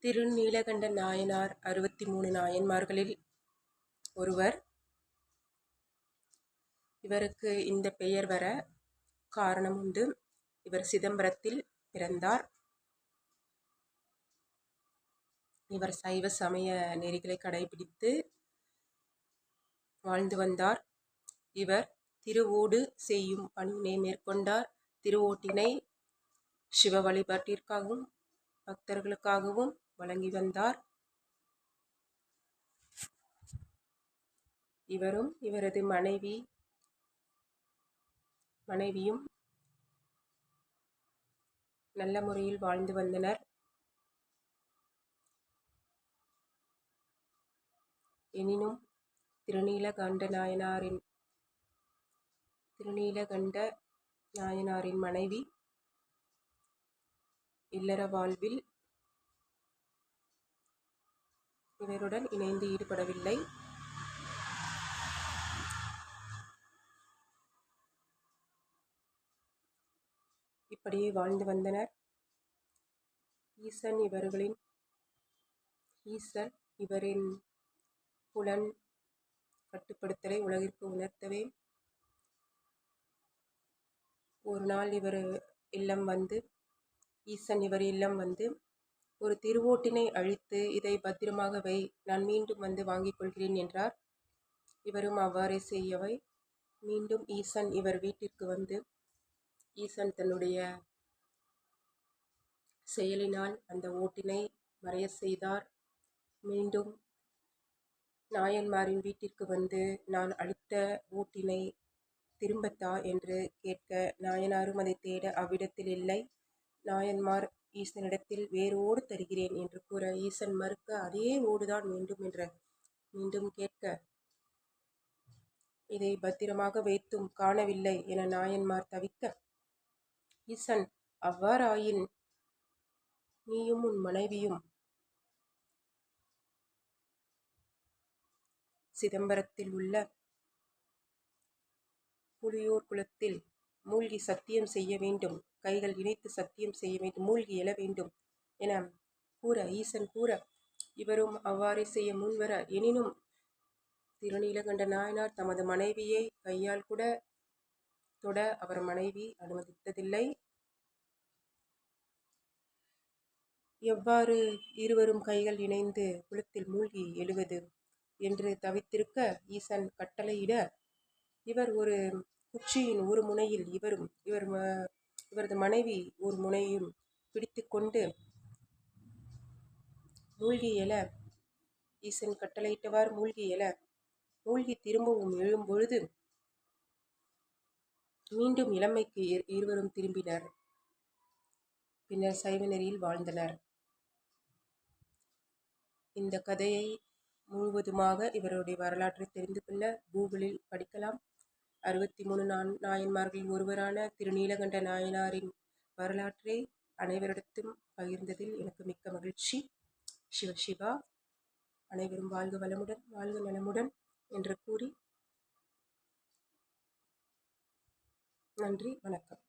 திருநீலகண்ட நாயனார் 63 நாயன்மார்களில் ஒருவர். இவருக்கு இந்த பெயர் வர காரணம் உண்டு. இவர் சிதம்பரத்தில் பிறந்தார். இவர் சைவ சமய நெறிகளை கடைபிடித்து வாழ்ந்து வந்தார். இவர் திருவோடு செய்யும் பணியினை மேற்கொண்டார். திருவோட்டினை சிவ வழிபாட்டிற்காகவும் பக்தர்களுக்காகவும் வழங்கி வந்தார். இவரும் இவரது மனைவியும் நல்ல முறையில் வாழ்ந்து வந்தனர். எனினும் திருநீலகண்ட நாயனாரின் மனைவி இல்லற வாழ்வில் இவருடன் இணைந்து ஈடுபடவில்லை. இப்படியே வாழ்ந்து வந்தனர். ஈசன் இவரின் புலன் கட்டுப்படுத்தலை உலகிற்கு உணர்த்தவே ஒரு நாள் ஈசன் இவர் இல்லம் வந்து ஒரு திருவோட்டினை அழித்து, இதை பத்திரமாக வை, நான் மீண்டும் வந்து வாங்கிக் கொள்கிறேன் என்றார். இவரும் அவ்வாறே செய்யவை மீண்டும் ஈசன் இவர் வீட்டிற்கு வந்து ஈசன் தன்னுடைய செயலினால் அந்த ஓட்டினை மறைய செய்தார். மீண்டும் நாயன்மாரின் வீட்டிற்கு வந்து நான் அளித்த ஓட்டினை திரும்பத்தா என்று கேட்க, நாயனாரும் அதை தேட அவ்விடத்தில் இல்லை. நாயன்மார் ஈசனிடத்தில் வேறு ஓடு தருகிறேன் என்று கூற, ஈசன் மறுக்க, அதே ஓடுதான் வேண்டும் என்று மீண்டும் கேட்க, இதை பத்திரமாக வைத்தும் காணவில்லை என நாயன்மார் தவிக்க, ஈசன் அவ்வாறாயின் நீயும் உன் மனைவியும் சிதம்பரத்தில் உள்ள புலியூர் குளத்தில் மூழ்கி சத்தியம் செய்ய வேண்டும், கைகள் இணைத்து சத்தியம் செய்ய வேண்டும், மூழ்கி எழ வேண்டும் என ஈசன் கூற, இவரும் அவ்வாறே செய்ய முன்வர, எனினும் திருநீலகண்ட நாயனார் தமது மனைவியை கையால் கூட தொட அவர் மனைவி அனுமதித்ததில்லை. எவ்வாறு இருவரும் கைகள் இணைந்து குளத்தில் மூழ்கி எழுவது என்று தவித்திருக்க, ஈசன் கட்டளையிட, இவர் ஒரு குச்சியின் ஒரு முனையில் இவரது மனைவி ஒரு முனையும் பிடித்து கொண்டு மூழ்கி எழ, ஈசன் கட்டளையிட்டவாறு மூழ்கி திரும்பவும் எழும்பொழுது மீண்டும் இளமைக்கு இருவரும் திரும்பினர். பின்னர் சைவ நெறியில் வாழ்ந்தனர். இந்த கதையை முழுவதுமாக இவருடைய வரலாற்றை தெரிந்து கொள்ள கூகுளில் படிக்கலாம். 63 நாயன்மார்களில் ஒருவரான திருநீலகண்ட நாயனாரின் வரலாற்றை அனைவரிடத்தும் பகிர்ந்ததில் எனக்கு மிக்க மகிழ்ச்சி. சிவா அனைவரும் வாழ்க வளமுடன், வாழ்க நலமுடன் என்று கூறி நன்றி, வணக்கம்.